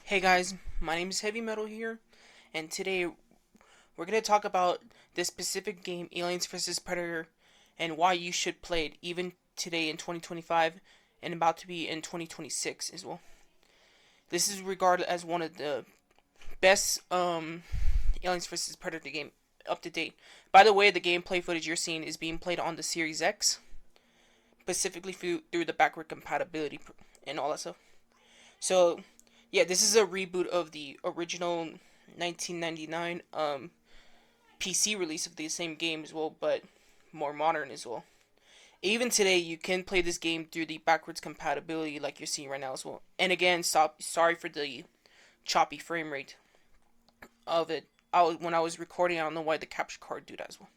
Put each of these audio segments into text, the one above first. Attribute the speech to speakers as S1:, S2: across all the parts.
S1: Hey guys, my name is Heavy Metal here, and today we're going to talk about this specific game, Aliens vs. Predator, and why you should play it even today in 2025 and about to be in 2026 as well. This is regarded as one of the best Aliens vs. Predator game up to date. By the way, the gameplay footage you're seeing is being played on the Series X, specifically through the backward compatibility and all that stuff. So, yeah, this is a reboot of the original 1999 PC release of the same game as well, but more modern as well. Even today, you can play this game through the backwards compatibility like you're seeing right now as well. And again, sorry for the choppy frame rate of it. When I was recording, I don't know why the capture card do that as well.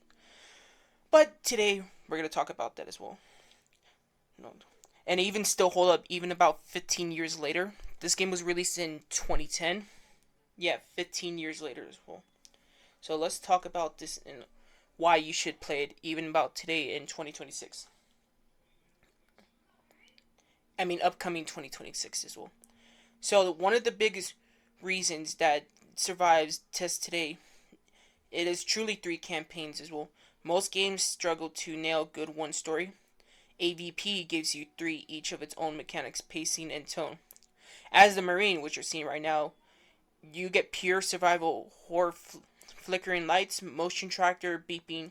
S1: But today, we're going to talk about that as well. No. And even still hold up, even about 15 years later. This game was released in 2010. Yeah, 15 years later as well. So let's talk about this and why you should play it even about today in 2026. I mean, upcoming 2026 as well. So one of the biggest reasons that survives tests today, it is truly three campaigns as well. Most games struggle to nail good one story. AVP gives you three, each of its own mechanics, pacing, and tone. As the Marine, which you're seeing right now, you get pure survival, horror, flickering lights, motion tracker, beeping,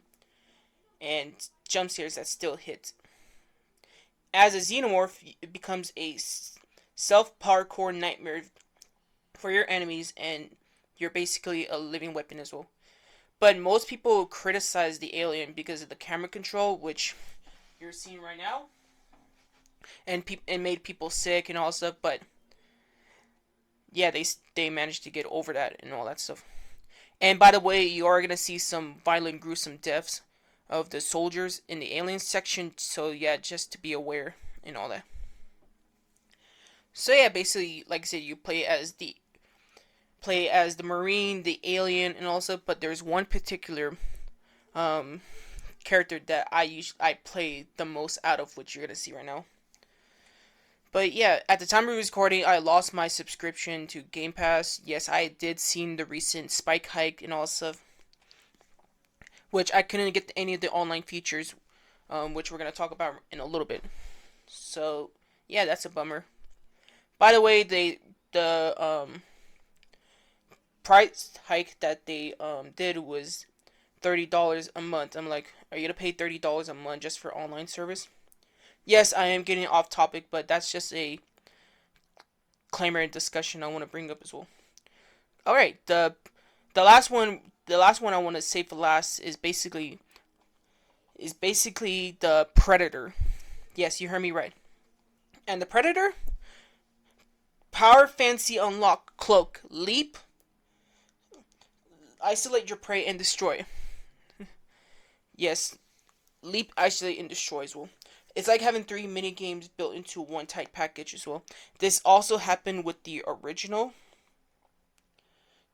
S1: and jump scares that still hit. As a Xenomorph, it becomes a self-parkour nightmare for your enemies, and you're basically a living weapon as well. But most people criticize the Alien because of the camera control, which you're seeing right now, and made people sick and all stuff. But yeah, they managed to get over that and all that stuff. And by the way, you are gonna see some violent, gruesome deaths of the soldiers in the Alien section. So yeah, just to be aware and all that. So yeah, basically, like I said, you play as the Marine, the Alien, and also, but there's one particular um character that I play the most out of, which you're gonna see right now. But yeah, at the time of recording, I lost my subscription to Game Pass. Yes, I did see the recent spike hike and all stuff, which I couldn't get any of the online features, which we're gonna talk about in a little bit. So yeah, that's a bummer. By the way, the price hike that they did was $30 a month. I'm like, are you gonna pay $30 a month just for online service? Yes, I am getting off topic, but that's just a claimer and discussion I want to bring up as well. All right, the last one I want to say for last is basically the Predator. Yes, you heard me right. And the Predator, power, fancy, unlock, cloak, leap, isolate your prey, and destroy. Yes, leap, isolate, and destroy as well. It's like having three mini games built into one tight package as well. This also happened with the original.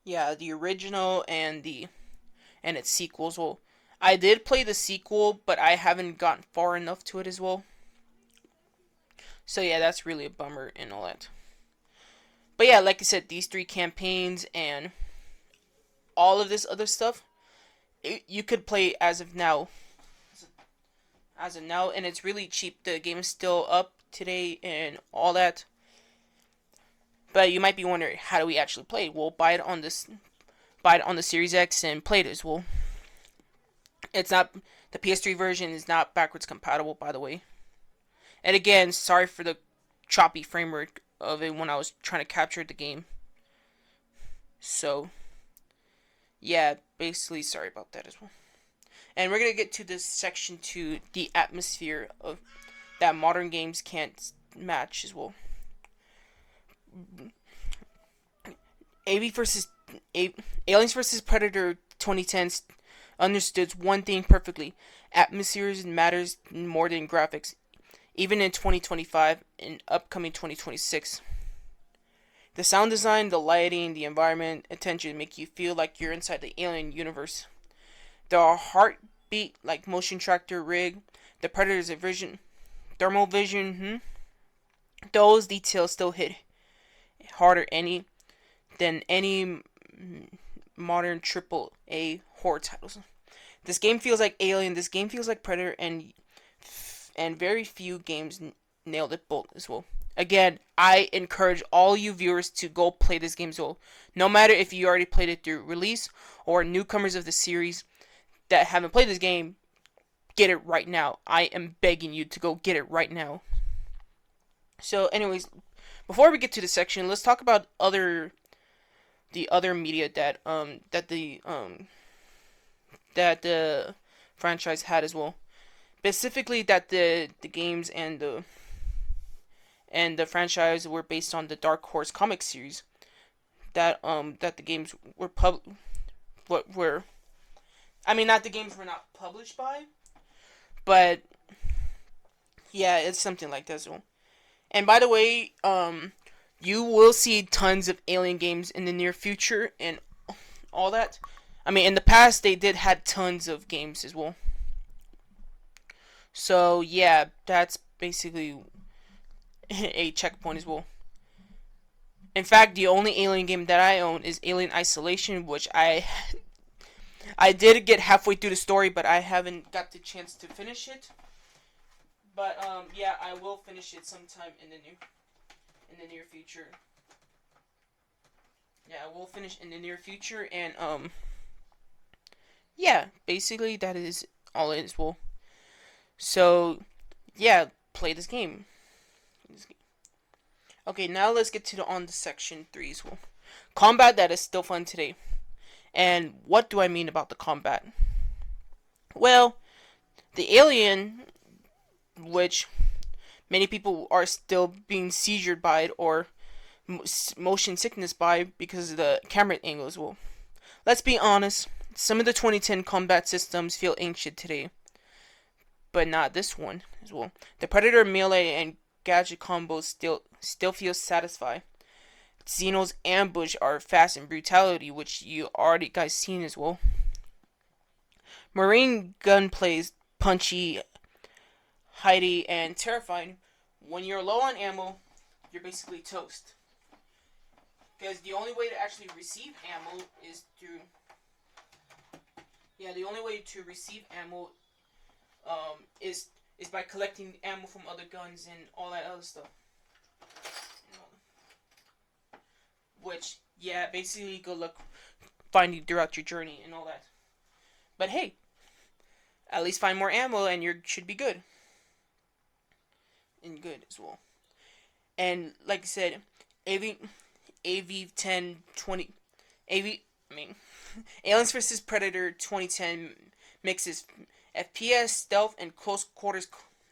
S1: Yeah, the original and its sequels. Well, I did play the sequel, but I haven't gotten far enough to it as well. So yeah, that's really a bummer and all that. But yeah, like I said, these three campaigns and all of this other stuff, you could play as of now. As of now, and it's really cheap. The game is still up today and all that. But you might be wondering, how do we actually play it? Well, buy it on the Series X and play it as well. It's not the PS3 version is not backwards compatible, by the way. And again, sorry for the choppy framework of it when I was trying to capture the game. So, yeah, basically sorry about that as well. And we're gonna get to this section to the atmosphere of that modern games can't match as well. AV versus Aliens versus Predator 2010 understood one thing perfectly: atmospheres matters more than graphics, even in 2025 and upcoming 2026. The sound design, the lighting, the environment, attention make you feel like you're inside the alien universe. There are heartbeat like motion tractor rig, the Predator's vision, thermal vision. Those details still hit harder any than any modern AAA horror titles. This game feels like Alien. This game feels like Predator, and very few games nailed it both as well. Again, I encourage all you viewers to go play this game as well. No matter if you already played it through release or newcomers of the series that haven't played this game, get it right now. I am begging you to go get it right now. So, anyways, before we get to the section, let's talk about the other media that the franchise had as well. Specifically, that the games and the franchise were based on the Dark Horse comic series. That the games were what were I mean, not the games were not published by, but yeah, it's something like that as well. And by the way, you will see tons of Alien games in the near future and all that. I mean, in the past they did had tons of games as well. So yeah, that's basically a checkpoint as well. In fact, the only Alien game that I own is Alien Isolation, which I did get halfway through the story, but I haven't got the chance to finish it. But yeah, I will finish it sometime in the near future. Yeah, I will finish in the near future, and yeah, basically that is all it is. Well, so yeah, play this game. Okay, now let's get to the section 3 as well. Combat that is still fun today. And what do I mean about the combat? Well, the Alien, which many people are still being seizured by it or motion sickness by because of the camera angles. Well, let's be honest, some of the 2010 combat systems feel ancient today, but not this one as well. The Predator melee and gadget combos still feel satisfying. Xeno's ambush are fast and brutality, which you already guys seen as well. Marine gunplay is punchy, Heidi, and terrifying. When you're low on ammo, you're basically toast. Because the only way to actually receive ammo is through... Yeah, the only way to receive ammo is by collecting ammo from other guns and all that other stuff. Which, yeah, basically good luck finding throughout your journey and all that. But hey, at least find more ammo and you should be good. And good as well. And like I said, AV 10 20 Aliens vs Predator 2010 mixes FPS, stealth, and close quarters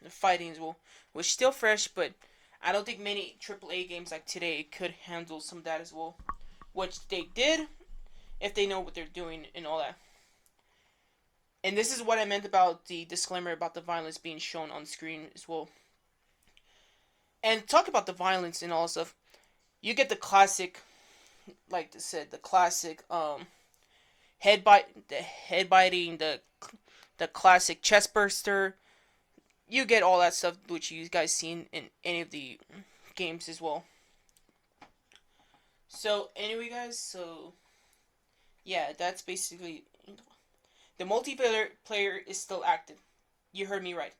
S1: fighting as well, which is still fresh, but I don't think many AAA games like today could handle some of that as well, which they did if they know what they're doing and all that. And this is what I meant about the disclaimer about the violence being shown on screen as well. And talk about the violence and all that stuff. You get the classic, like I said, the classic head biting, the classic chest burster. You get all that stuff which you guys seen in any of the games as well. So anyway, guys, so yeah, that's basically the multiplayer is still active. You heard me right.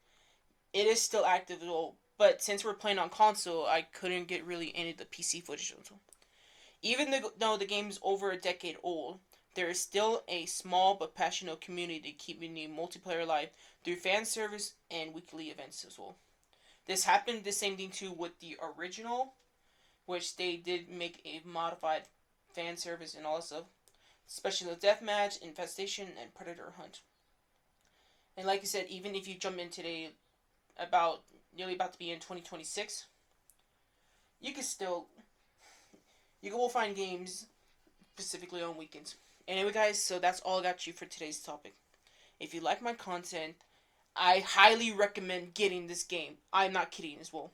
S1: It is still active at all. But since we're playing on console, I couldn't get really any of the PC footage. Even though the game is over a decade old, there is still a small but passionate community keeping the multiplayer alive through fan service and weekly events as well. This happened the same thing too with the original, which they did make a modified fan service and all that stuff. Especially the Deathmatch, Infestation, and Predator Hunt. And like I said, even if you jump in today, nearly about to be in 2026, you will find games specifically on weekends. Anyway, guys, so that's all I got you for today's topic. If you like my content, I highly recommend getting this game. I'm not kidding as well.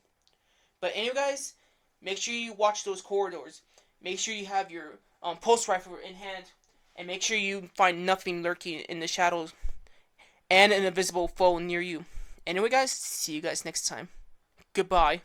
S1: But anyway, guys, make sure you watch those corridors. Make sure you have your pulse rifle in hand. And make sure you find nothing lurking in the shadows and an invisible foe near you. Anyway, guys, see you guys next time. Goodbye.